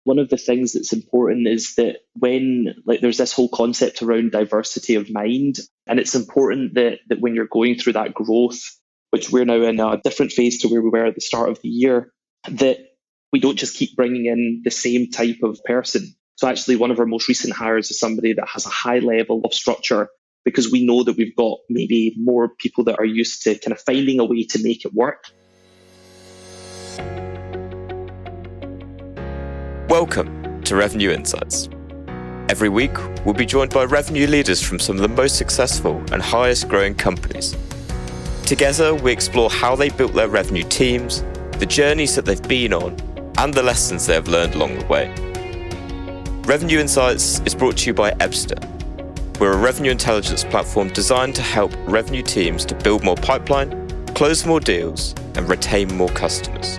one of the things that's important is that when there's this whole concept around diversity of mind, and it's important that when you're going through that growth, which we're now in a different phase to where we were at the start of the year, that we don't just keep bringing in the same type of person. So actually one of our most recent hires is somebody that has a high level of structure, because we know that we've got maybe more people that are used to kind of finding a way to make it work. Welcome to Revenue Insights. Every week, we'll be joined by revenue leaders from some of the most successful and highest growing companies. Together, we explore how they built their revenue teams, the journeys that they've been on, and the lessons they have learned along the way. Revenue Insights is brought to you by Ebster. We're a revenue intelligence platform designed to help revenue teams to build more pipeline, close more deals, and retain more customers.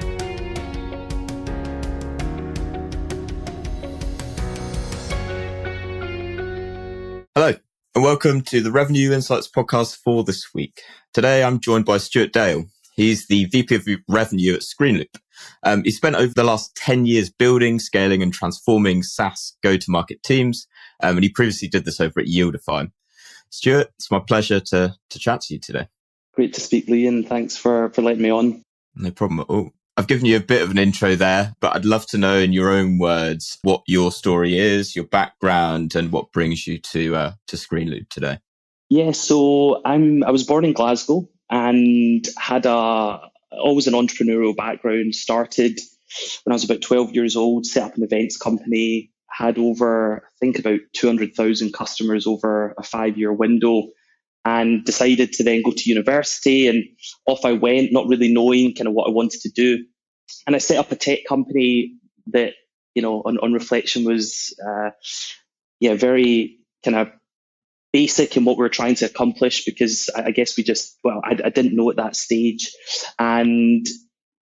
Hello, and welcome to the Revenue Insights podcast for this week. Today, I'm joined by Stuart Dale. He's the VP of Revenue at Screenloop. He spent over the last 10 years building, scaling, and transforming SaaS go-to-market teams, and he previously did this over at Yieldify. Stuart, it's my pleasure to chat to you today. Great to speak, Lee, and thanks for letting me on. No problem at all. I've given you a bit of an intro there, but I'd love to know in your own words what your story is, your background, and what brings you to Screenloop today. Yeah, so I was born in Glasgow and had always an entrepreneurial background. Started when I was about 12 years old, set up an events company, had over, I think, about 200,000 customers over a 5-year window, and decided to then go to university, and off I went, not really knowing kind of what I wanted to do. And I set up a tech company that, on reflection was, very kind of basic in what we were trying to accomplish, because I guess I didn't know at that stage. And,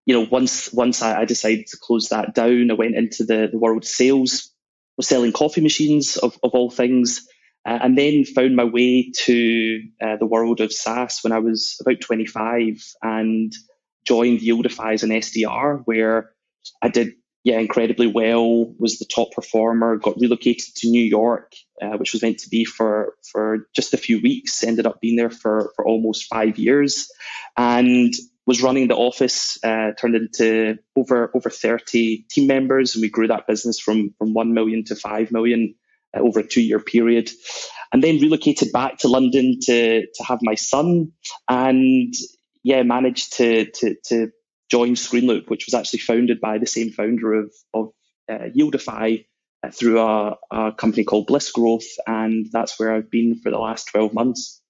once I decided to close that down, I went into the world of sales, was selling coffee machines of all things. And then found my way to the world of SaaS when I was about 25 and joined Yieldify as an SDR, where I did incredibly well, was the top performer, got relocated to New York, which was meant to be for just a few weeks, ended up being there for almost 5 years, and was running the office, turned into over 30 team members, and we grew that business from 1 million to 5 million over a 2-year period, and then relocated back to London to have my son, and managed to join Screenloop, which was actually founded by the same founder of Yieldify through a company called Bliss Growth, and that's where I've been for the last 12 months.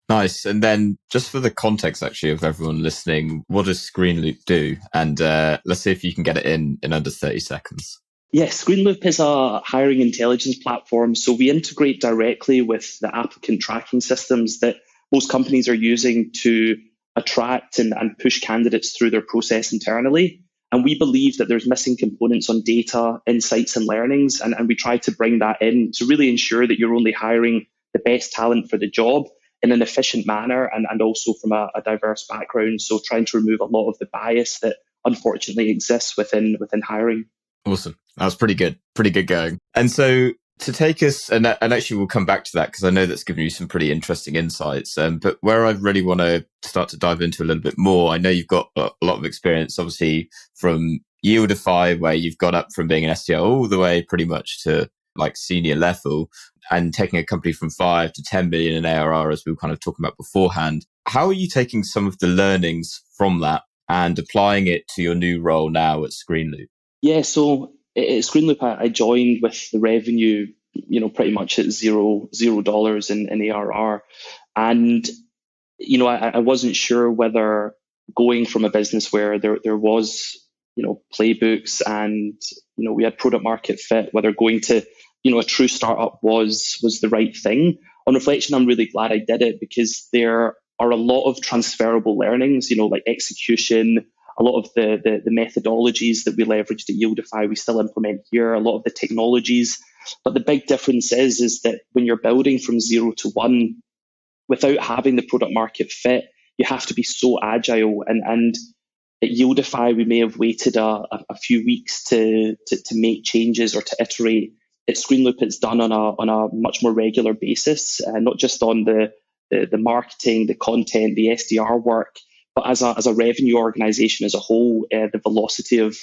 Nice. And then just for the context actually of everyone listening, what does Screenloop do? And let's see if you can get it in under 30 seconds. Yes, Screenloop is a hiring intelligence platform. So we integrate directly with the applicant tracking systems that most companies are using to attract and push candidates through their process internally. And we believe that there's missing components on data, insights, and learnings. And we try to bring that in to really ensure that you're only hiring the best talent for the job in an efficient manner, and also from a diverse background. So trying to remove a lot of the bias that unfortunately exists within hiring. Awesome. That was pretty good going. And so to take us, and actually we'll come back to that because I know that's given you some pretty interesting insights. But where I really want to start to dive into a little bit more, I know you've got a lot of experience, obviously, from Yieldify, where you've gone up from being an SDR all the way pretty much to like senior level, and taking a company from 5 to 10 million in ARR, as we were kind of talking about beforehand. How are you taking some of the learnings from that and applying it to your new role now at Screenloop? Yeah, so at Screenloop, I joined with the revenue, pretty much at $0 in ARR. And, I wasn't sure whether going from a business where there was, playbooks and, we had product market fit, whether going to, a true startup was the right thing. On reflection, I'm really glad I did it, because there are a lot of transferable learnings, like execution. A lot of the methodologies that we leveraged at Yieldify, we still implement here, a lot of the technologies. But the big difference is that when you're building from 0 to 1, without having the product market fit, you have to be so agile. And At Yieldify, we may have waited a few weeks to make changes or to iterate. At Screenloop, it's done on a much more regular basis, not just on the marketing, the content, the SDR work, but as a revenue organization as a whole, the velocity of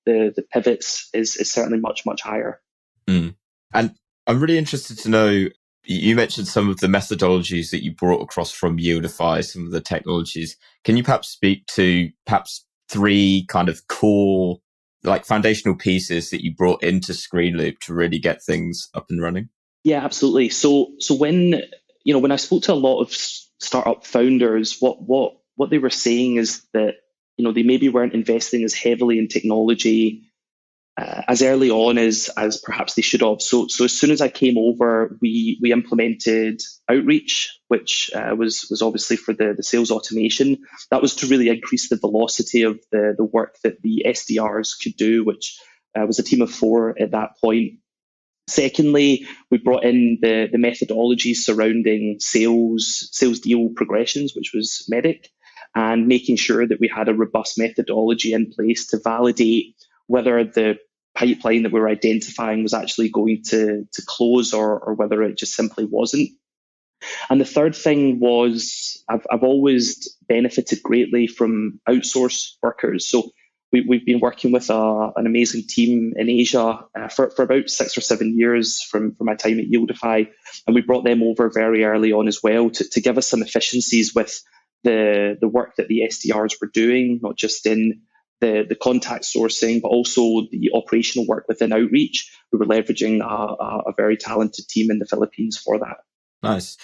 the pivots is certainly much higher. Mm. And I'm really interested to know, you mentioned some of the methodologies that you brought across from Yieldify, some of the technologies. Can you perhaps speak to perhaps 3 kind of core, like foundational pieces that you brought into Screenloop to really get things up and running? Yeah, absolutely. So when I spoke to a lot of startup founders, what they were saying is that they maybe weren't investing as heavily in technology as early on as perhaps they should have. So as soon as I came over, we implemented Outreach, which was obviously for the sales automation. That was to really increase the velocity of the work that the SDRs could do, which was a team of 4 at that point. Secondly, we brought in the methodology surrounding sales deal progressions, which was MEDDIC, and making sure that we had a robust methodology in place to validate whether the pipeline that we were identifying was actually going to close or whether it just simply wasn't. And the third thing was I've always benefited greatly from outsourced workers. So we've been working with an amazing team in Asia for about 6 or 7 years from my time at Yieldify. And we brought them over very early on as well to give us some efficiencies with the work that the SDRs were doing, not just in the contact sourcing, but also the operational work within Outreach. We were leveraging a very talented team in the Philippines for that. Nice.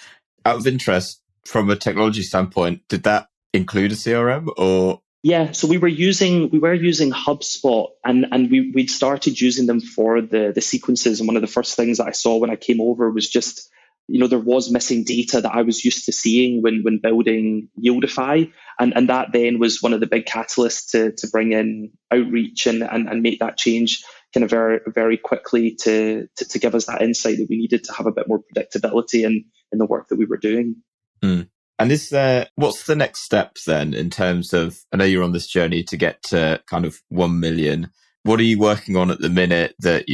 Out of interest, from a technology standpoint, did that include a CRM or? Yeah, so we were using HubSpot, and we'd started using them for the sequences. And one of the first things that I saw when I came over was just, there was missing data that I was used to seeing when building Yieldify. And that then was one of the big catalysts to bring in Outreach and make that change kind of very, very quickly to give us that insight that we needed to have a bit more predictability in the work that we were doing. Mm. And what's the next step then in terms of, I know you're on this journey to get to kind of 1 million. What are you working on at the minute that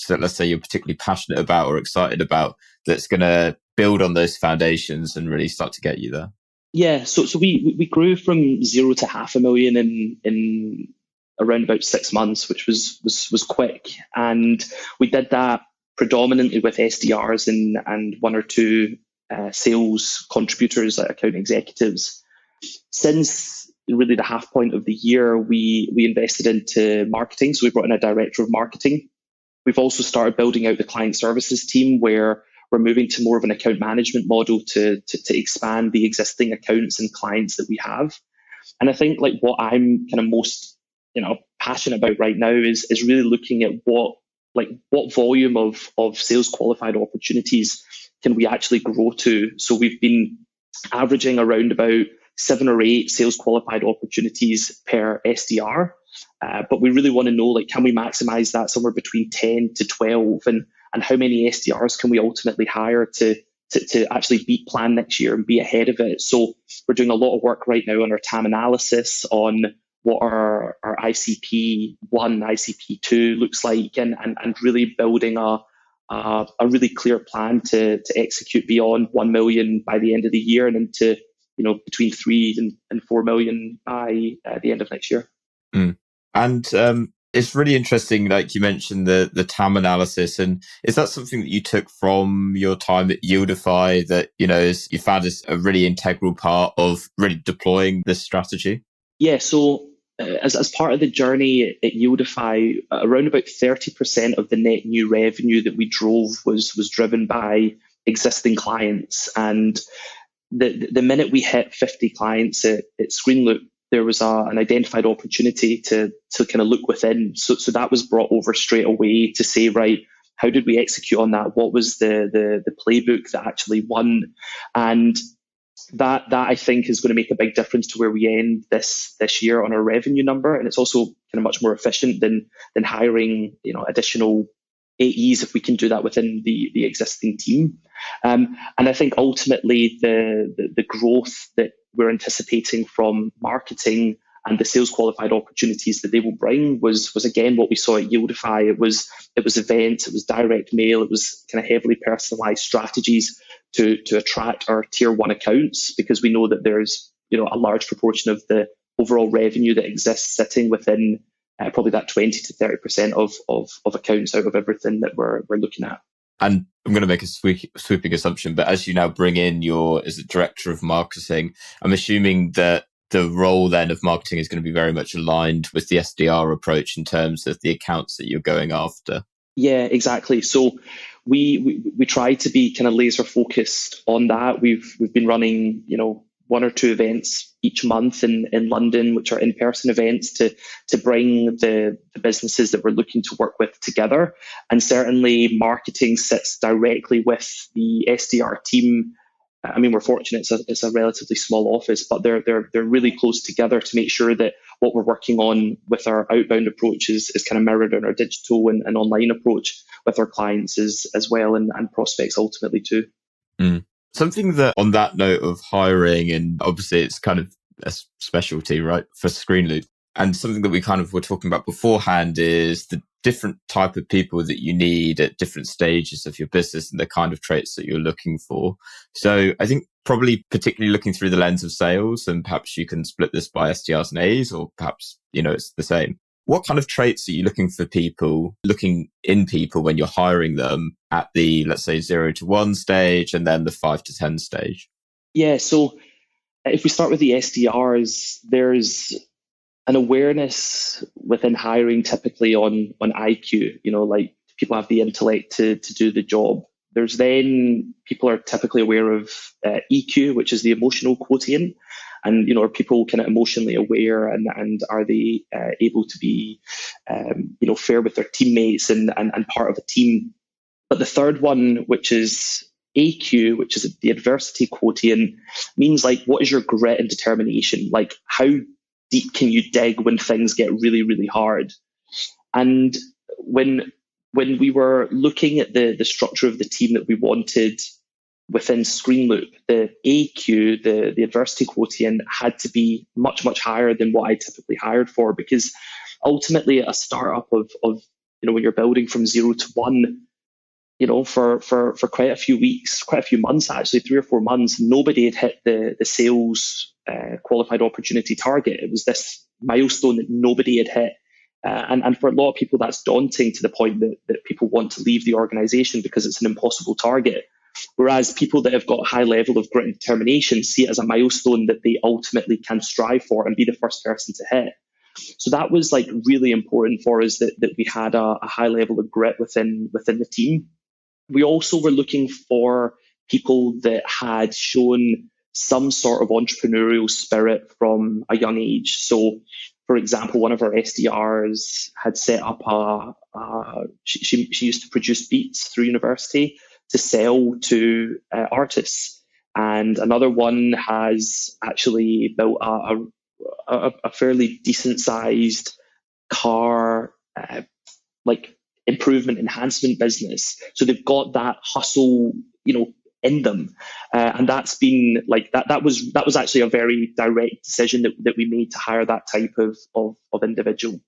let's say you're particularly passionate about or excited about, that's going to build on those foundations and really start to get you there? Yeah, so we grew from 0 to 500,000 in around about 6 months, which was quick. And we did that predominantly with SDRs and 1 or 2 sales contributors, like account executives. Since really the half point of the year, we invested into marketing. So we brought in a director of marketing. We've also started building out the client services team, where we're moving to more of an account management model to expand the existing accounts and clients that we have. And I think like what I'm kind of most passionate about right now is really looking at what volume of sales qualified opportunities can we actually grow to. So we've been averaging around about 7 or 8 sales qualified opportunities per SDR. But we really want to know, can we maximize that somewhere between 10 to 12, and how many SDRs can we ultimately hire to actually beat plan next year and be ahead of it. So we're doing a lot of work right now on our TAM analysis, on what our ICP 1, ICP 2 looks like, and really building a really clear plan to execute beyond 1 million by the end of the year, and into between 3 and 4 million by the end of next year. Mm. And it's really interesting, like you mentioned the TAM analysis, and is that something that you took from your time at Yieldify that you found is a really integral part of really deploying this strategy? Yeah, so as part of the journey at Yieldify, around about 30% of the net new revenue that we drove was driven by existing clients. And the minute we hit 50 clients at Screenloop, there was an identified opportunity to kind of look within. So that was brought over straight away to say, right, how did we execute on that? What was the playbook that actually won? And that I think is going to make a big difference to where we end this year on our revenue number. And it's also kind of much more efficient than hiring additional AEs, if we can do that within the existing team. And I think ultimately the growth that we're anticipating from marketing and the sales qualified opportunities that they will bring was again what we saw at Yieldify. It was events, it was direct mail, it was kind of heavily personalized strategies to attract our tier one accounts, because we know that there's a large proportion of the overall revenue that exists sitting within probably that 20 to 30% of accounts out of everything that we're looking at. And I'm going to make a sweeping assumption, but as you now bring in as a director of marketing, I'm assuming that the role then of marketing is going to be very much aligned with the SDR approach in terms of the accounts that you're going after. Yeah, exactly. So we try to be kind of laser focused on that. We've been running, one or two events each month in London, which are in-person events to bring the businesses that we're looking to work with together. And certainly marketing sits directly with the SDR team. I mean, we're fortunate it's a relatively small office, but they're really close together to make sure that what we're working on with our outbound approach is kind of mirrored on our digital and online approach with our clients as well, and prospects ultimately too. Something that, on that note of hiring, and obviously it's kind of a specialty, right, for Screenloop, and something that we kind of were talking about beforehand is the different type of people that you need at different stages of your business and the kind of traits that you're looking for. So I think probably particularly looking through the lens of sales, and perhaps you can split this by SDRs and A's, or perhaps, it's the same. What kind of traits are you looking in people when you're hiring them at the, let's say, 0 to 1 stage and then the 5 to 10 stage? Yeah, so if we start with the SDRs, there's an awareness within hiring typically on IQ, like people have the intellect to do the job. There's then people are typically aware of EQ, which is the emotional quotient. And, are people kind of emotionally aware, and are they able to be, fair with their teammates and part of a team? But the third one, which is AQ, which is the adversity quotient, means like, what is your grit and determination? Like, how deep can you dig when things get really, really hard? And when we were looking at the structure of the team that we wanted within Screenloop, the AQ, the adversity quotient, had to be much, much higher than what I typically hired for, because ultimately a startup of when you're building from 0 to 1, for quite a few weeks, quite a few months, actually 3 or 4 months, nobody had hit the sales qualified opportunity target. It was this milestone that nobody had hit. And for a lot of people, that's daunting to the point that people want to leave the organization because it's an impossible target. Whereas people that have got a high level of grit and determination see it as a milestone that they ultimately can strive for and be the first person to hit. So that was like really important for us, that we had a high level of grit within the team. We also were looking for people that had shown some sort of entrepreneurial spirit from a young age. So, for example, one of our SDRs had set up she used to produce beats through university to sell to artists. And another one has actually built a fairly decent sized car, like improvement enhancement business. So they've got that hustle, in them. And that's been like, that was actually a very direct decision that we made to hire that type of individual.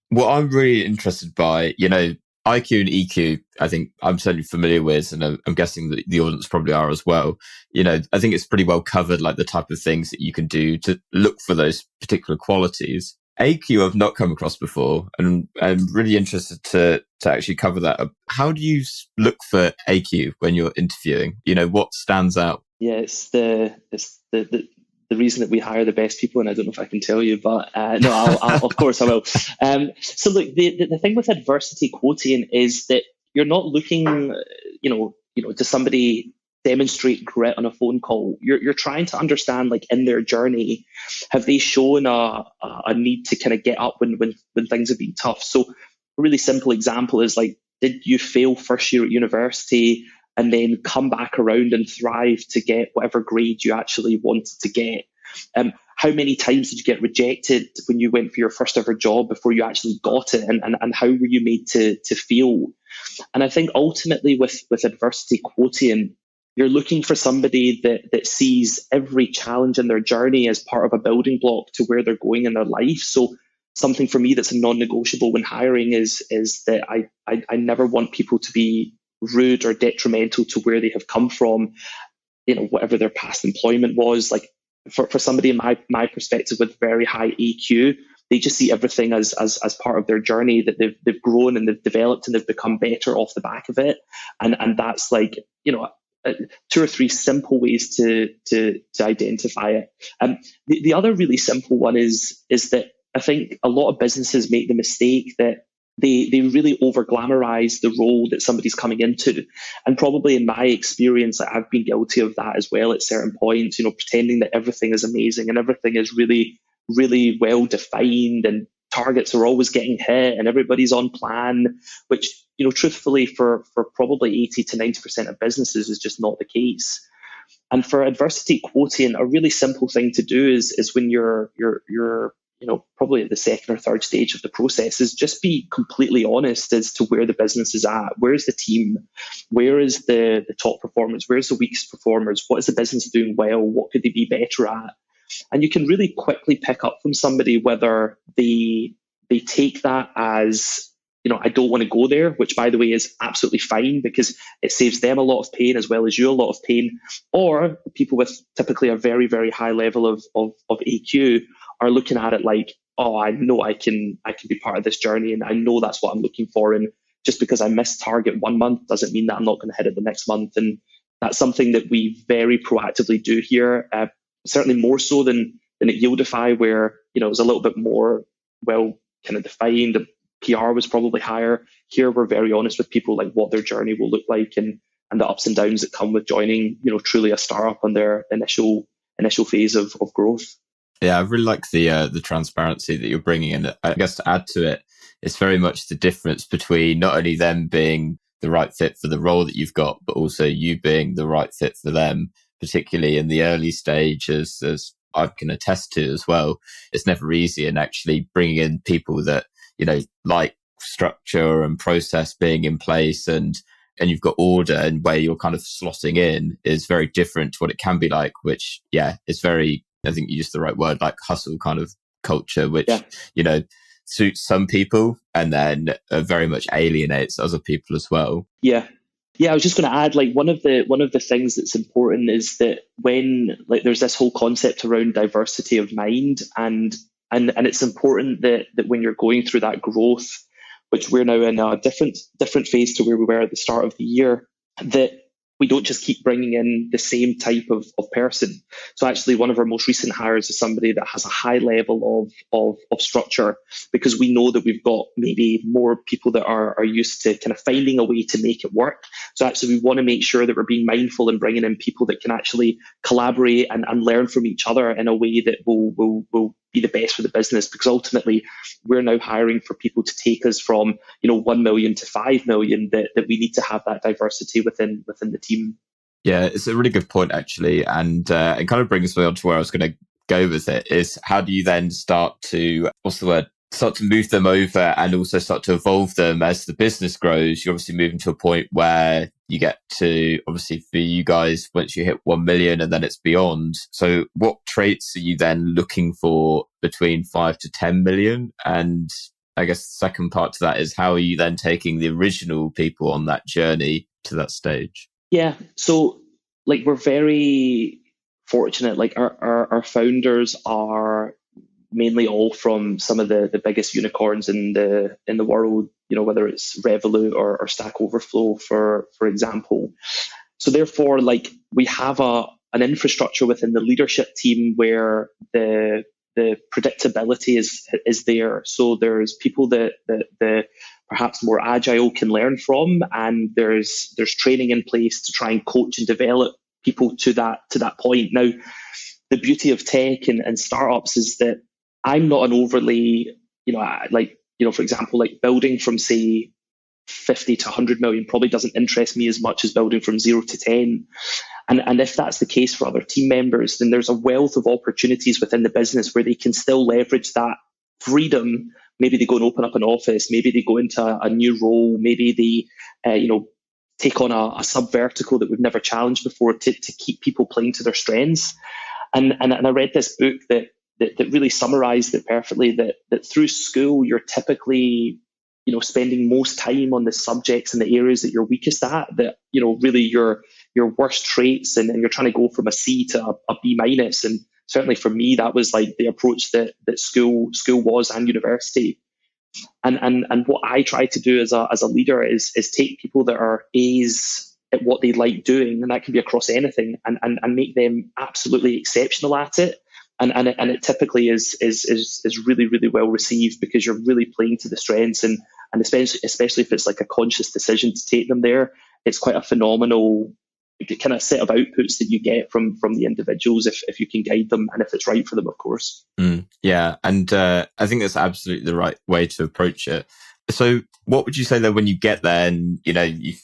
What I'm really interested by, IQ and EQ, I think I'm certainly familiar with, and I'm guessing that the audience probably are as well. I think it's pretty well covered, like the type of things that you can do to look for those particular qualities. AQ I've not come across before, and I'm really interested to actually cover that. How do you look for AQ when you're interviewing? What stands out? Yeah, it's the reason that we hire the best people, and I don't know if I can tell you, but no, I'll of course I will. So look, the thing with adversity quotient is that you're not looking, to somebody demonstrate grit on a phone call. You're trying to understand, like, in their journey, have they shown a need to kind of get up when things have been tough? So a really simple example is like, did you fail first year at university and then come back around and thrive to get whatever grade you actually wanted to get? How many times did you get rejected when you went for your first ever job before you actually got it? And how were you made to feel? And I think ultimately with adversity quotient, You're looking for somebody that sees every challenge in their journey as part of a building block to where they're going in their life. So something for me that's a non-negotiable when hiring is that I never want people to be rude or detrimental to where they have come from, whatever their past employment was. Like for somebody in my perspective with very high EQ, they just see everything as part of their journey, that they've grown and they've developed and they've become better off the back of it. And that's like, two or three simple ways to identify it. The other really simple one is that I think a lot of businesses make the mistake that they really over glamorize the role that somebody's coming into. And probably in my experience, I've been guilty of that as well at certain points, pretending that everything is amazing and everything is really, really well defined and targets are always getting hit and everybody's on plan, which, truthfully for probably 80 to 90% of businesses is just not the case. And for adversity quotient, a really simple thing to do is when you're probably at the second or third stage of the process, is just be completely honest as to where the business is at. Where's the team? Where is the top performance? Where's the weakest performers? What is the business doing well? What could they be better at? And you can really quickly pick up from somebody whether they take that as, I don't want to go there, which by the way is absolutely fine because it saves them a lot of pain as well as you a lot of pain. Or people with typically a very, very high level of EQ are looking at it like, oh, I know I can be part of this journey and I know that's what I'm looking for. And just because I missed target 1 month doesn't mean that I'm not going to hit it the next month. And that's something that we very proactively do here. Certainly more so than at Yieldify, where it was a little bit more well kind of defined. The PR was probably higher. Here we're very honest with people like what their journey will look like and the ups and downs that come with joining truly a startup on their initial phase of growth. Yeah, I really like the transparency that you're bringing in. I guess to add to it, it's very much the difference between not only them being the right fit for the role that you've got, but also you being the right fit for them, particularly in the early stage, as I can attest to as well. It's never easy, and actually bringing in people that, like structure and process being in place and you've got order and where you're kind of slotting in is very different to what it can be like, which, is very, I think you used the right word, like hustle kind of culture, which, suits some people and then very much alienates other people as well. Yeah. I was just going to add, like one of the things that's important is that when there's this whole concept around diversity of mind, and it's important that when you're going through that growth, which we're now in a different phase to where we were at the start of the year, that we don't just keep bringing in the same type of person. So actually one of our most recent hires is somebody that has a high level of structure, because we know that we've got maybe more people that are used to kind of finding a way to make it work. So actually we want to make sure that we're being mindful and bringing in people that can actually collaborate and learn from each other in a way that will be the best for the business, because ultimately we're now hiring for people to take us from 1 million to 5 million, that we need to have that diversity within the team. Yeah, it's a really good point actually, and it kind of brings me on to where I was going to go with it, is how do you then start to move them over and also start to evolve them as the business grows? You're obviously moving to a point where you get to, obviously for you guys, once you hit 1 million and then it's beyond. So what traits are you then looking for between 5 to 10 million? And I guess the second part to that is, how are you then taking the original people on that journey to that stage? Yeah, so we're very fortunate. Our founders are mainly all from some of the biggest unicorns in the world, whether it's Revolut or Stack Overflow, for example. So therefore, we have an infrastructure within the leadership team where the predictability is there. So there's people that the perhaps more agile can learn from, and there's training in place to try and coach and develop people to that point. Now, the beauty of tech and startups is that I'm not an overly, for example, building from say 50 to 100 million probably doesn't interest me as much as building from 0 to 10. And if that's the case for other team members, then there's a wealth of opportunities within the business where they can still leverage that freedom. Maybe they go and open up an office, maybe they go into a new role, maybe they, take on a sub vertical that we've never challenged before to keep people playing to their strengths. And I read this book that really summarized it perfectly, that through school you're typically, spending most time on the subjects and the areas that you're weakest at, that, really your worst traits, and you're trying to go from a C to a B minus. And certainly for me, that was like the approach that school was, and university. And what I try to do as a leader is take people that are A's at what they like doing, and that can be across anything, and make them absolutely exceptional at it. And it typically is really, really well received, because you're really playing to the strengths, and especially if it's like a conscious decision to take them there, it's quite a phenomenal kind of set of outputs that you get from the individuals, if you can guide them, and if it's right for them, of course. Yeah, and I think that's absolutely the right way to approach it. So what would you say though, when you get there and, you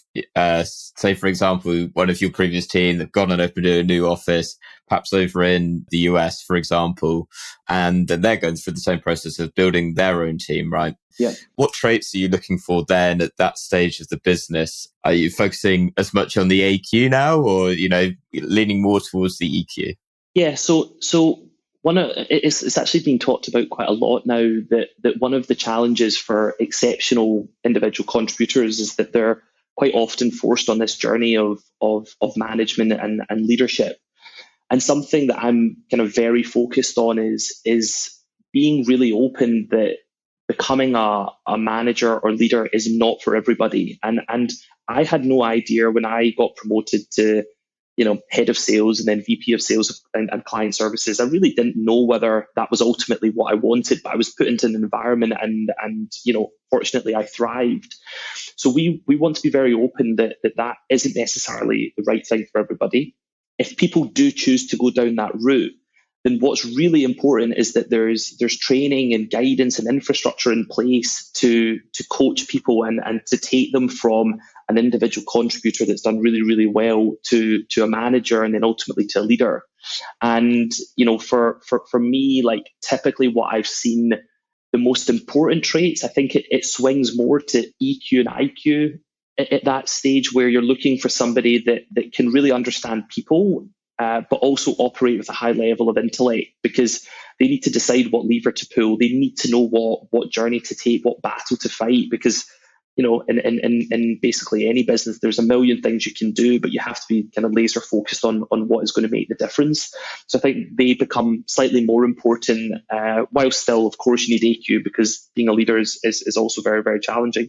say, for example, one of your previous team, they've gone and opened a new office, perhaps over in the US, for example, and then they're going through the same process of building their own team, right? Yeah. What traits are you looking for then at that stage of the business? Are you focusing as much on the AQ now, or, leaning more towards the EQ? Yeah, so it's actually been talked about quite a lot now, that one of the challenges for exceptional individual contributors is that they're quite often forced on this journey of management and leadership. And something that I'm kind of very focused on is being really open that becoming a manager or leader is not for everybody. And I had no idea when I got promoted to head of sales and then VP of sales and client services. I really didn't know whether that was ultimately what I wanted, but I was put into an environment and fortunately I thrived. So we want to be very open that isn't necessarily the right thing for everybody. If people do choose to go down that route, then what's really important is that there's training and guidance and infrastructure in place to coach people and to take them from an individual contributor that's done really, really well to a manager, and then ultimately to a leader. And for me, like typically what I've seen, the most important traits, I think it swings more to EQ and IQ at that stage, where you're looking for somebody that can really understand people, but also operate with a high level of intellect, because they need to decide what lever to pull. They need to know what journey to take, what battle to fight, because in basically any business, there's a million things you can do, but you have to be kind of laser focused on what is going to make the difference. So I think they become slightly more important, while still, of course, you need AQ, because being a leader is also very, very challenging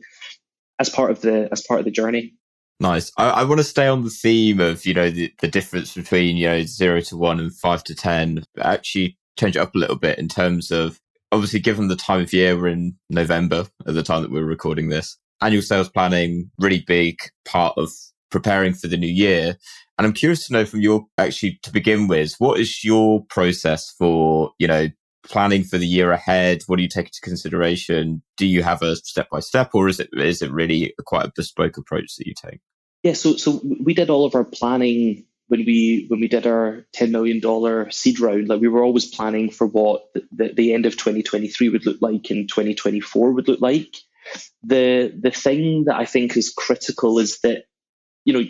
as part of the journey. Nice. I want to stay on the theme of, the difference between, 0 to 1 and 5 to 10, but actually change it up a little bit in terms of, obviously, given the time of year, we're in November at the time that we're recording this. Annual sales planning, really big part of preparing for the new year. And I'm curious to know from your, actually, to begin with, what is your process for, planning for the year ahead? What do you take into consideration? Do you have a step-by-step, or is it really quite a bespoke approach that you take? Yeah, so we did all of our planning when we did our $10 million seed round. Like, we were always planning for what the end of 2023 would look like and 2024 would look like. The thing that I think is critical is that,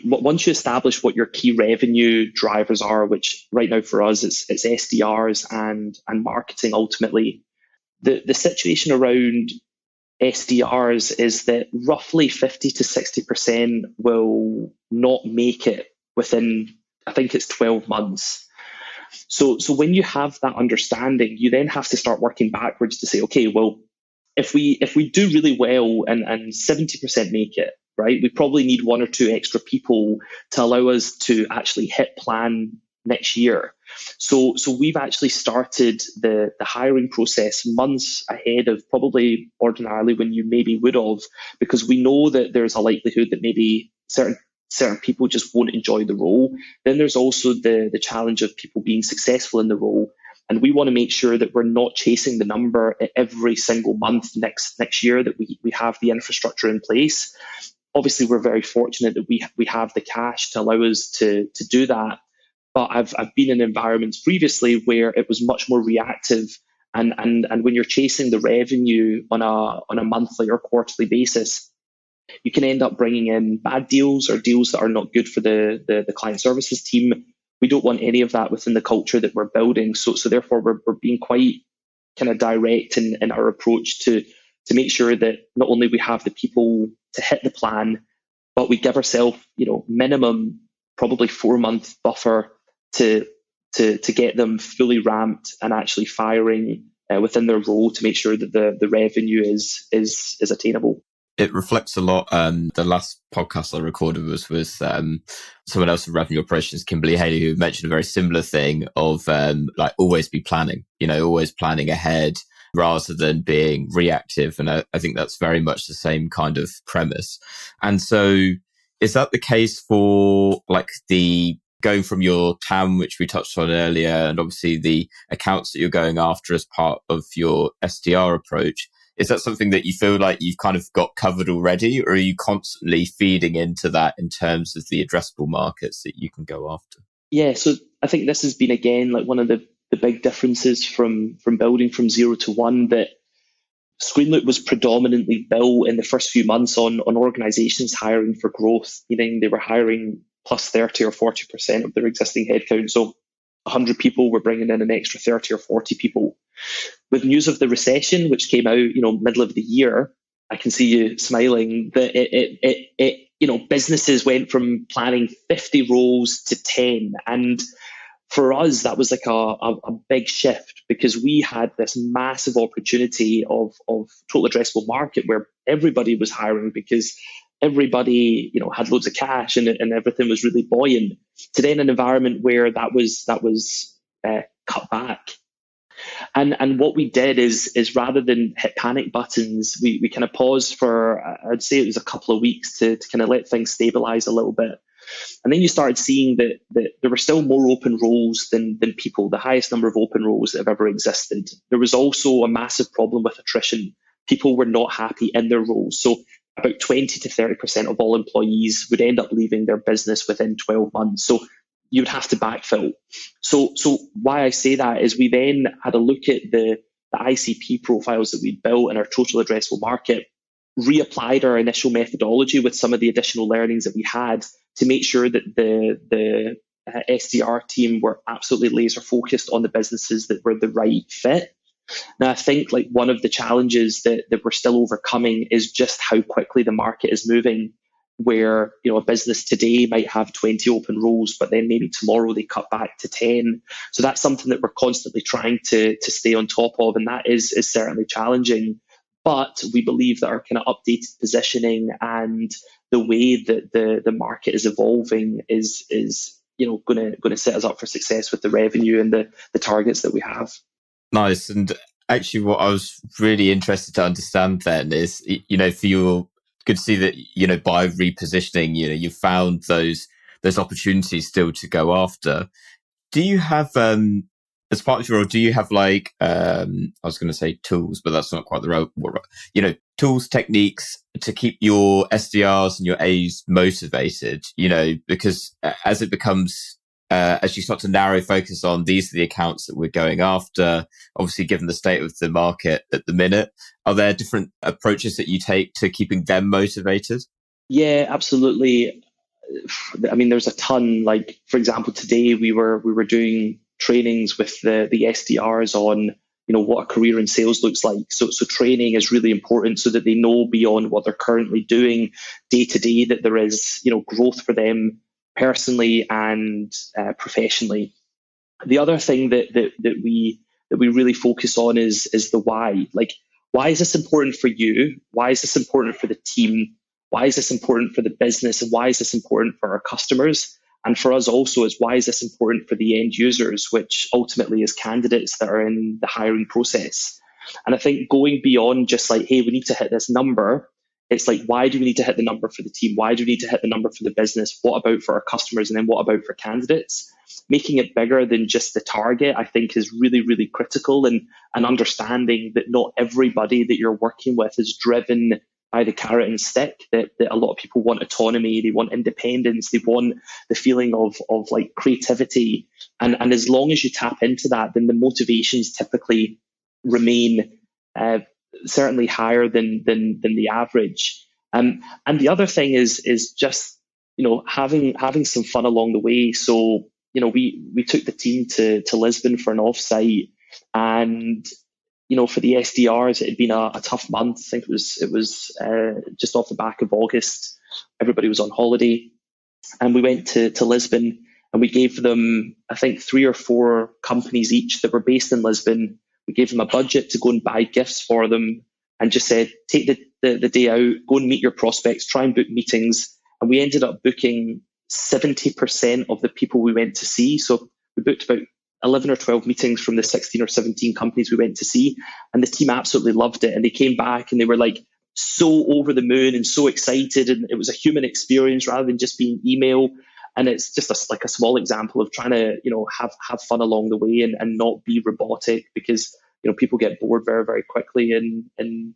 once you establish what your key revenue drivers are, which right now for us it's SDRs and marketing ultimately, the situation around SDRs is that roughly 50 to 60% will not make it within, I think it's 12 months. So when you have that understanding, you then have to start working backwards to say, okay, well, if we do really well and 70% make it, right, we probably need one or two extra people to allow us to actually hit plan next year. So we've actually started the hiring process months ahead of probably ordinarily when you maybe would have, because we know that there's a likelihood that maybe certain people just won't enjoy the role. Then there's also the challenge of people being successful in the role. And we want to make sure that we're not chasing the number every single month next year, that we have the infrastructure in place. Obviously, we're very fortunate that we have the cash to allow us to do that. But I've been in environments previously where it was much more reactive. And when you're chasing the revenue on a monthly or quarterly basis, You can end up bringing in bad deals or deals that are not good for the client services team. We don't want any of that within the culture that we're building. So therefore, we're being quite kind of direct in our approach to make sure that not only we have the people to hit the plan, but we give ourselves, minimum probably 4-month buffer to get them fully ramped and actually firing within their role to make sure that the revenue is attainable. It reflects a lot. The last podcast I recorded was with someone else from revenue operations, Kimberly Haley, who mentioned a very similar thing of always be planning, always planning ahead rather than being reactive. And I think that's very much the same kind of premise. And so is that the case for the going from your TAM, which we touched on earlier, and obviously the accounts that you're going after as part of your SDR approach? Is that something that you feel like you've kind of got covered already, or are you constantly feeding into that in terms of the addressable markets that you can go after? Yeah, so I think this has been, again, one of the big differences from building from 0 to 1, that Screenloop was predominantly built in the first few months on organizations hiring for growth, meaning they were hiring plus 30 or 40% of their existing headcount. So 100 people were bringing in an extra 30 or 40 people. With news of the recession, which came out, middle of the year, I can see you smiling, that businesses went from planning 50 roles to 10. And for us, that was a big shift, because we had this massive opportunity of total addressable market where everybody was hiring because everybody, had loads of cash and everything was really buoyant, to then an environment where that was cut back. And what we did is rather than hit panic buttons, we kind of paused for, I'd say it was a couple of weeks to kind of let things stabilize a little bit. And then you started seeing that there were still more open roles than people, the highest number of open roles that have ever existed. There was also a massive problem with attrition. People were not happy in their roles. So about 20 to 30% of all employees would end up leaving their business within 12 months. So you would have to backfill. So why I say that is we then had a look at the ICP profiles that we'd built in our total addressable market, reapplied our initial methodology with some of the additional learnings that we had to make sure that the SDR team were absolutely laser focused on the businesses that were the right fit. Now, I think one of the challenges that we're still overcoming is just how quickly the market is moving, where a business today might have 20 open roles, but then maybe tomorrow they cut back to 10. So that's something that we're constantly trying to stay on top of, and that is certainly challenging. But we believe that our kind of updated positioning and the way that the market is evolving is going to set us up for success with the revenue and the targets that we have. Nice. And actually, what I was really interested to understand then is, for your good to see that, by repositioning, you found those opportunities still to go after. Do you have, as part of your role, do you have I was going to say tools, but that's not quite the right, tools, techniques to keep your SDRs and your A's motivated, because as it becomes, as you start to narrow focus on these are the accounts that we're going after, obviously given the state of the market at the minute, are there different approaches that you take to keeping them motivated? Yeah, absolutely. I mean, there's a ton. For example, today we were doing trainings with the SDRs on what a career in sales looks like. So training is really important so that they know beyond what they're currently doing day to day that there is growth for them personally and professionally. The other thing that we really focus on is the why. Why is this important for you? Why is this important for the team? Why is this important for the business? And why is this important for our customers? And for us also is why is this important for the end users, which ultimately is candidates that are in the hiring process. And I think going beyond just hey, we need to hit this number, it's why do we need to hit the number for the team? Why do we need to hit the number for the business? What about for our customers? And then what about for candidates? Making it bigger than just the target, I think, is really, really critical. And understanding that not everybody that you're working with is driven by the carrot and stick, that a lot of people want autonomy, they want independence, they want the feeling of creativity. And as long as you tap into that, then the motivations typically remain certainly higher than the average. And the other thing is just, having some fun along the way. So, we took the team to Lisbon for an offsite, and for the SDRs, it had been a tough month. I think it was just off the back of August. Everybody was on holiday, and we went to Lisbon, and we gave them, I think, 3 or 4 companies each that were based in Lisbon. We gave them a budget to go and buy gifts for them, and just said, take the day out, go and meet your prospects, try and book meetings. And we ended up booking 70% of the people we went to see. So we booked about 11 or 12 meetings from the 16 or 17 companies we went to see. And the team absolutely loved it. And they came back and they were like so over the moon and so excited. And it was a human experience rather than just being email. And it's just like a small example of trying to, have fun along the way and not be robotic, because people get bored very, very quickly in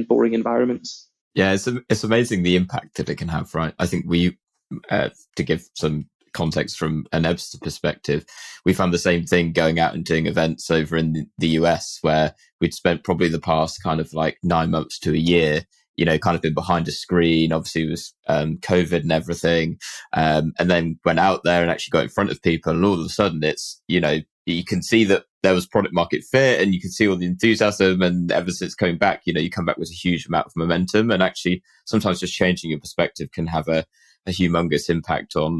boring environments. Yeah, it's amazing the impact that it can have, right? I think to give some context from an Ebster perspective, we found the same thing going out and doing events over in the US, where we'd spent probably the past kind of like 9 months to a year, kind of been behind a screen. Obviously, it was COVID and everything, and then went out there and actually got in front of people, and all of a sudden, it's you can see that there was product market fit, and you can see all the enthusiasm. And ever since coming back, you come back with a huge amount of momentum. And actually, sometimes just changing your perspective can have a humongous impact on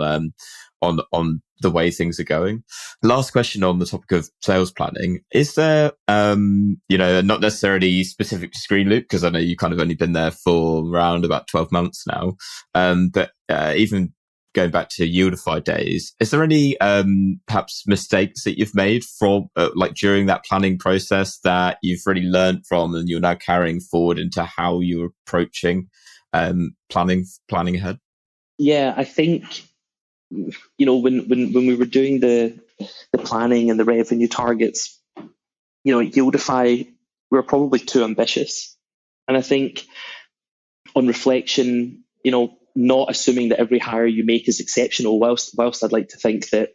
the way things are going. Last question on the topic of sales planning: is there, not necessarily specific to Screenloop, because I know you kind of only been there for around about 12 months now, but even going back to Yieldify days, is there any perhaps mistakes that you've made from during that planning process that you've really learned from, and you're now carrying forward into how you're approaching planning ahead? Yeah, I think when we were doing the planning and the revenue targets, at Yieldify, we were probably too ambitious. And I think on reflection, not assuming that every hire you make is exceptional, whilst I'd like to think that,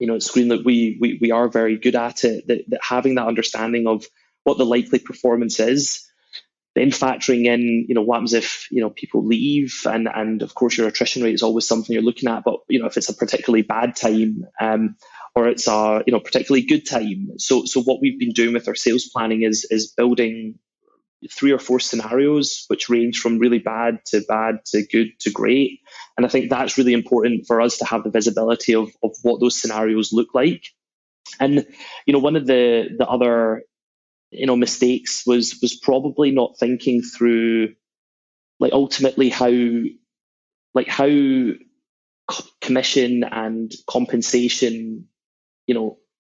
at Screenloop, we are very good at it, that having that understanding of what the likely performance is, then factoring in, what happens if, people leave, and of course your attrition rate is always something you're looking at, but, if it's a particularly bad time, or it's a, particularly good time. So what we've been doing with our sales planning is building 3 or 4 scenarios, which range from really bad to good to great. And I think that's really important for us to have the visibility of what those scenarios look like. And, one of the other, mistakes was probably not thinking through, ultimately how commission and compensation,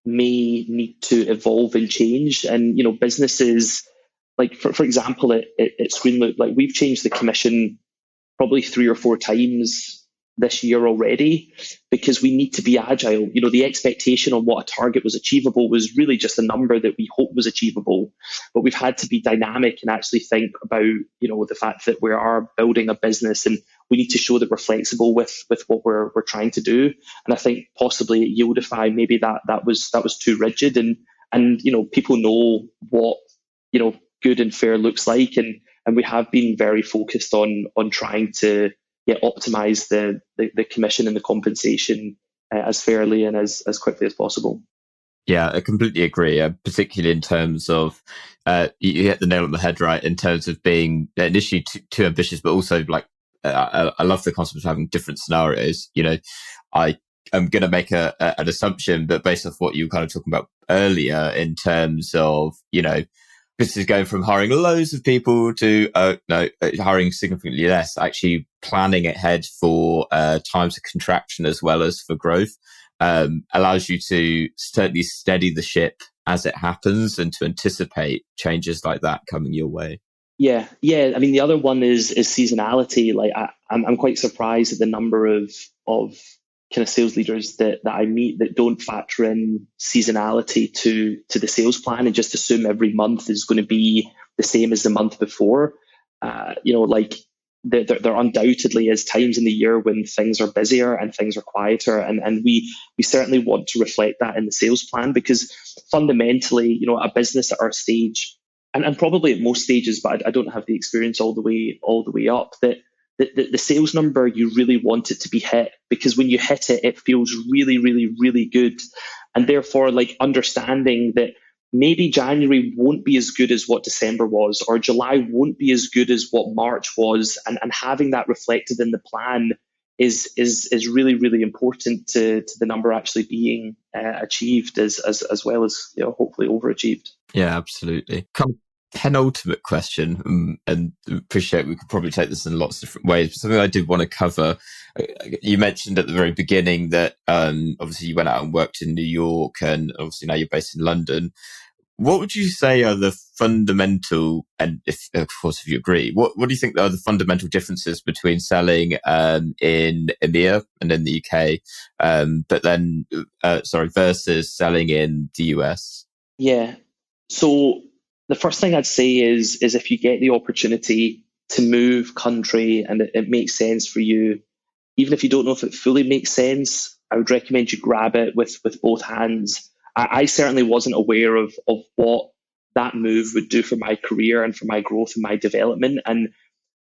may need to evolve and change. And, businesses, for example, at Screenloop, we've changed the commission probably 3 or 4 times this year already, because we need to be agile. The expectation on what a target was achievable was really just a number that we hoped was achievable, but we've had to be dynamic and actually think about, the fact that we are building a business, and we need to show that we're flexible with what we're trying to do. And I think possibly at Yieldify, maybe that was too rigid, and people know what, good and fair looks like, and we have been very focused on trying to optimize the commission and the compensation as fairly and as quickly as possible. Yeah, I completely agree. Particularly in terms of you hit the nail on the head, right? In terms of being initially too ambitious, but also I love the concept of having different scenarios. I am going to make an assumption, but based off what you were kind of talking about earlier, in terms of this is going from hiring loads of people to hiring significantly less, actually planning ahead for times of contraction as well as for growth, allows you to certainly steady the ship as it happens and to anticipate changes like that coming your way. Yeah. I mean, the other one is seasonality. I'm quite surprised at the number of kind of sales leaders that I meet that don't factor in seasonality to the sales plan and just assume every month is going to be the same as the month before. There undoubtedly is times in the year when things are busier and things are quieter, and we certainly want to reflect that in the sales plan, because fundamentally, a business at our stage, and probably at most stages, but I don't have the experience all the way up, that the sales number, you really want it to be hit, because when you hit it, it feels really, really, really good. And therefore, like, understanding that maybe January won't be as good as what December was, or July won't be as good as what March was, and having that reflected in the plan is really, really important to the number actually being achieved, as well as, hopefully overachieved. Yeah, absolutely. Penultimate question, and appreciate we could probably take this in lots of different ways, but something I did want to cover. You mentioned at the very beginning that obviously you went out and worked in New York, and obviously now you're based in London. What would you say are the fundamental, and if of course if you agree, what do you think are the fundamental differences between selling in EMEA and in the UK, but then versus selling in the US? Yeah. So the first thing I'd say is if you get the opportunity to move country and it makes sense for you, even if you don't know if it fully makes sense, I would recommend you grab it with both hands. I certainly wasn't aware of what that move would do for my career and for my growth and my development. And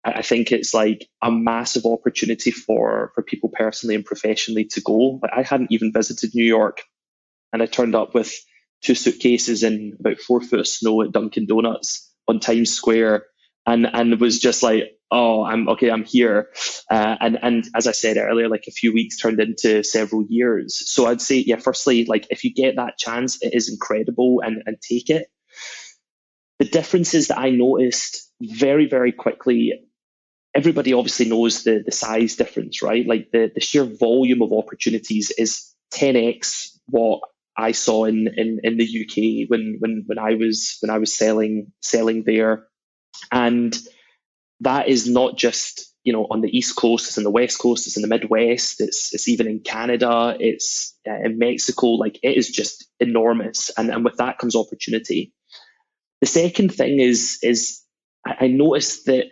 I think it's like a massive opportunity for people personally and professionally to go. But I hadn't even visited New York, and I turned up with 2 suitcases and about 4 foot of snow at Dunkin' Donuts on Times Square, and was just like, oh, I'm here. And as I said earlier, like, a few weeks turned into several years. So I'd say, yeah, firstly, like, if you get that chance, it is incredible, and take it. The differences that I noticed very, very quickly, everybody obviously knows the size difference, right? Like, the sheer volume of opportunities is 10x what I saw in the UK when I was selling there. And that is not just, on the East Coast, it's in the West Coast, it's in the Midwest, it's even in Canada, it's in Mexico. Like, it is just enormous, and with that comes opportunity. The second thing is I noticed that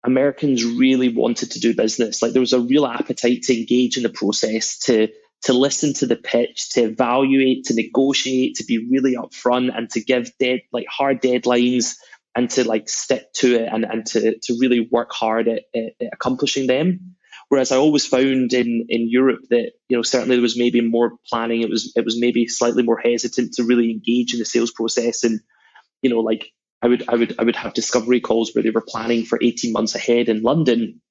Americans really wanted to do business. Like, there was a real appetite to engage in the process, to listen to the pitch, to evaluate, to negotiate, to be really upfront, and to give hard deadlines, and to like stick to it, and to really work hard at accomplishing them. Whereas I always found in Europe that, certainly there was maybe more planning. It was maybe slightly more hesitant to really engage in the sales process. And, like, I would have discovery calls where they were planning for 18 months ahead in London,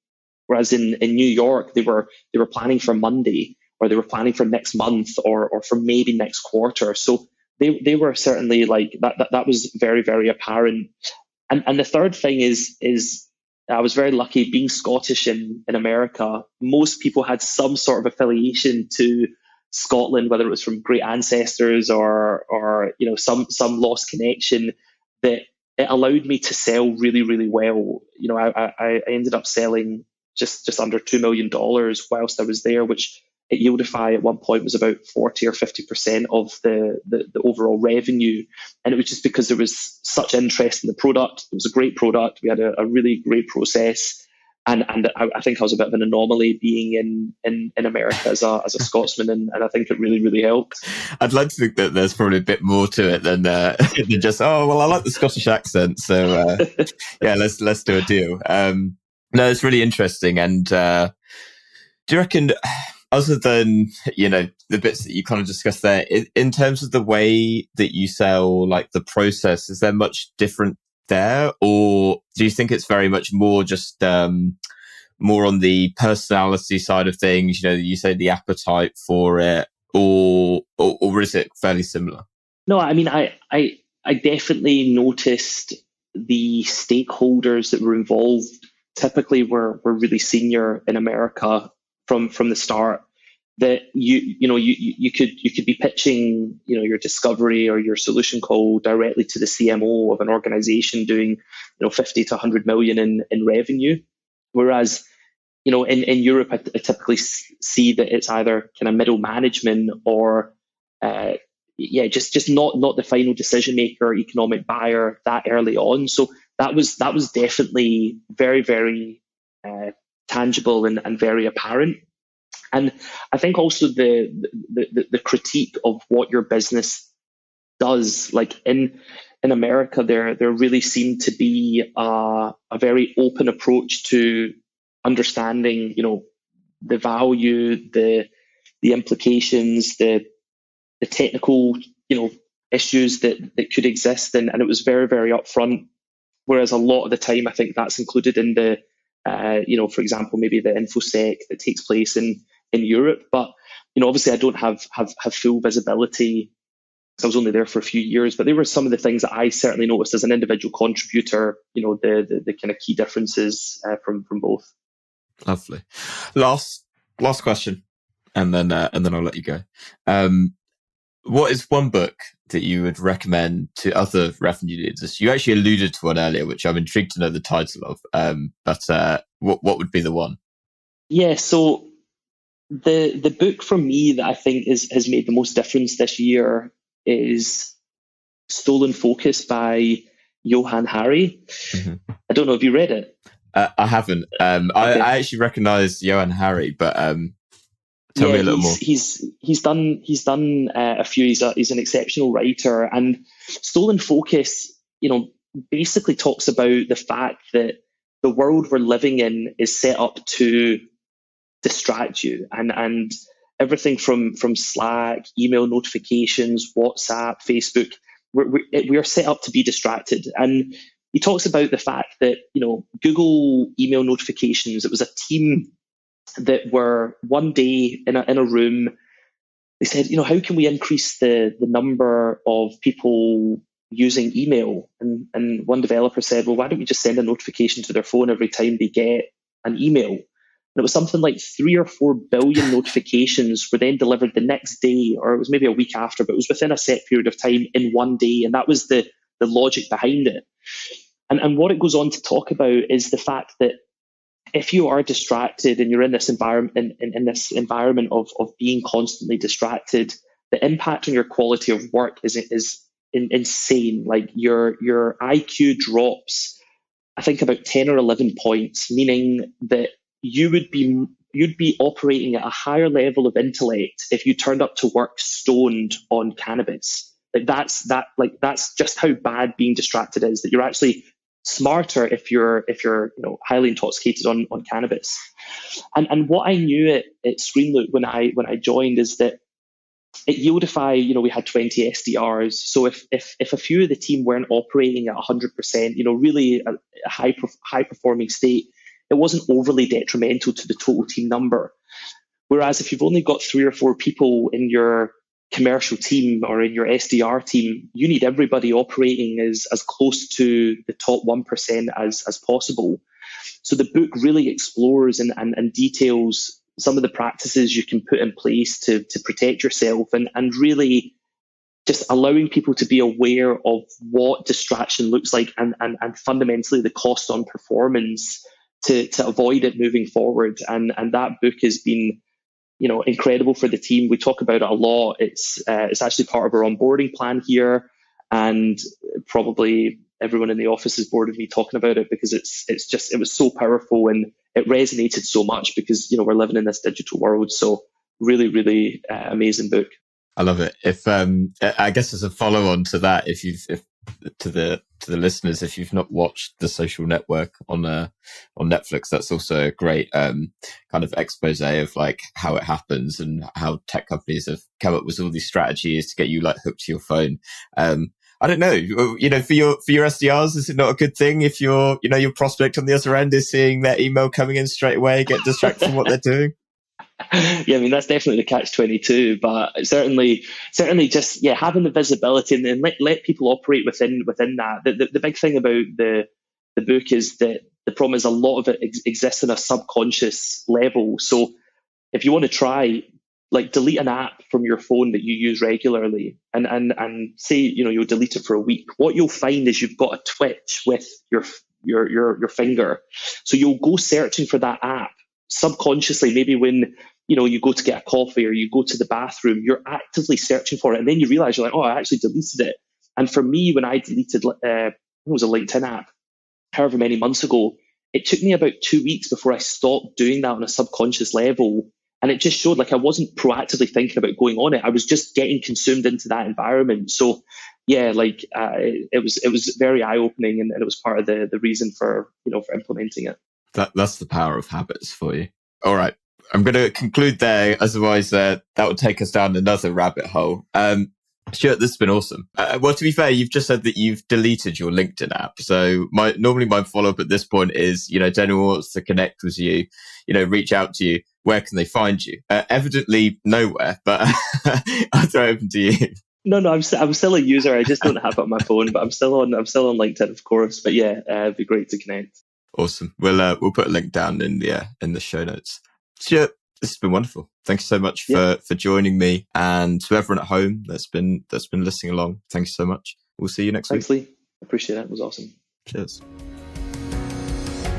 whereas in New York they were planning for Monday, or they were planning for next month, or for maybe next quarter. So they were certainly like that was very, very apparent. And the third thing is I was very lucky being Scottish in America. Most people had some sort of affiliation to Scotland, whether it was from great ancestors or some lost connection, that it allowed me to sell really, really well. I ended up selling just under $2 million whilst I was there, which at Yieldify at one point was about 40 or 50% of the overall revenue. And it was just because there was such interest in the product. It was a great product. We had a really great process. And I think I was a bit of an anomaly being in America as a Scotsman, and I think it really, really helped. I'd like to think that there's probably a bit more to it than just, oh, well, I like the Scottish accent, so yeah, let's do a deal. No, it's really interesting. And do you reckon, other than, the bits that you kind of discussed there, in terms of the way that you sell, like the process, is there much different there? Or do you think it's very much more just more on the personality side of things? You say the appetite for it, or is it fairly similar? No, I mean, I definitely noticed the stakeholders that were involved typically were really senior in America from the start. That you could be pitching your discovery or your solution call directly to the CMO of an organization doing 50 to 100 million in revenue, whereas in Europe I typically see that it's either kind of middle management or just not the final decision maker, economic buyer that early on. So that was definitely very, very tangible and very apparent. And I think also the critique of what your business does, like in in America, there really seemed to be a very open approach to understanding, the value, the implications, the technical, issues that could exist, and it was very, very upfront. Whereas a lot of the time, I think that's included in the, for example, maybe the infosec that takes place in Europe. But obviously, I don't have full visibility because I was only there for a few years. But there were some of the things that I certainly noticed as an individual contributor. The kind of key differences from both. Lovely. Last question, and then I'll let you go. What is one book that you would recommend to other revenue leaders? You actually alluded to one earlier, which I'm intrigued to know the title of. But what would be the one? Yeah, so the book for me that I think has made the most difference this year is Stolen Focus by Johann Hari. Mm-hmm. I don't know if you read it. I haven't. Okay. I actually recognise Johann Hari, but tell me a little more. He's done a few. He's an exceptional writer, and Stolen Focus, basically talks about the fact that the world we're living in is set up to distract you, and everything from Slack, email notifications, WhatsApp, Facebook, we are set up to be distracted. And he talks about the fact that Google email notifications, it was a team that were one day in a room. They said, how can we increase the number of people using email? And one developer said, well, why don't we just send a notification to their phone every time they get an email? And it was something like 3 or 4 billion notifications were then delivered the next day, or it was maybe a week after, but it was within a set period of time in one day. And that was the logic behind it. And what it goes on to talk about is the fact that if you are distracted and you're in this environment, in this environment of being constantly distracted, the impact on your quality of work is insane. Like your IQ drops, I think, about 10 or 11 points, meaning that you'd be operating at a higher level of intellect if you turned up to work stoned on cannabis. That's just how bad being distracted is, that you're actually smarter if you're highly intoxicated on cannabis. And what I knew at Screenloop when I joined is that at Yieldify, we had 20 SDRs. So if a few of the team weren't operating at 100%, really a high performing state, it wasn't overly detrimental to the total team number. Whereas if you've only got 3 or 4 people in your commercial team or in your SDR team, you need everybody operating as close to the top 1% as possible. So the book really explores and details some of the practices you can put in place to protect yourself, and really just allowing people to be aware of what distraction looks like and fundamentally the cost on performance to avoid it moving forward. And that book has been incredible for the team. We talk about it a lot. It's actually part of our onboarding plan here, and probably everyone in the office is bored of me talking about it because it was so powerful and it resonated so much because we're living in this digital world. So really, really amazing book. I love it. If I guess as a follow on to that, if to the listeners, if you've not watched The Social Network on Netflix, that's also a great kind of expose of like how it happens and how tech companies have come up with all these strategies to get you like hooked to your phone. I don't know, for your SDRs, is it not a good thing if your prospect on the other end is seeing their email coming in straight away, get distracted from what they're doing? Yeah, I mean, that's definitely the catch-22, but certainly just having the visibility and then let people operate within that. The big thing about the book is that the problem is a lot of it exists in a subconscious level. So if you want to try, like, delete an app from your phone that you use regularly and say you'll delete it for a week, what you'll find is you've got a twitch with your finger. So you'll go searching for that app subconsciously. Maybe when you go to get a coffee or you go to the bathroom, you're actively searching for it, and then you realize you're like, oh, I actually deleted it. And for me, when I deleted it was a LinkedIn app however many months ago, it took me about 2 weeks before I stopped doing that on a subconscious level. And it just showed like I wasn't proactively thinking about going on it. I was just getting consumed into that environment. So yeah, like it was very eye opening, and it was part of the reason for for implementing it. That's the power of habits for you. All right. I'm going to conclude there. Otherwise, that would take us down another rabbit hole. Stuart, this has been awesome. Well, to be fair, you've just said that you've deleted your LinkedIn app. So normally my follow-up at this point is, if anyone wants to connect with you, reach out to you, where can they find you? Evidently nowhere, but I'll throw it open to you. No, I'm still a user. I just don't have it on my phone, but I'm still on LinkedIn, of course. But yeah, it'd be great to connect. Awesome. We'll put a link down in the show notes. Stuart, this has been wonderful. Thank you so much for joining me, and to everyone at home that's been listening along. Thank you so much. We'll see you next week. Thanks, Lee. Appreciate it. It was awesome. Cheers.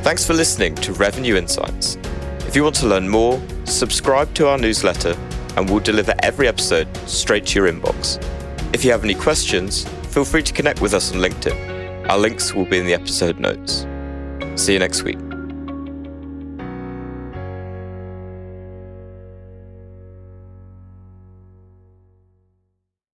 Thanks for listening to Revenue Insights. If you want to learn more, subscribe to our newsletter, and we'll deliver every episode straight to your inbox. If you have any questions, feel free to connect with us on LinkedIn. Our links will be in the episode notes. See you next week.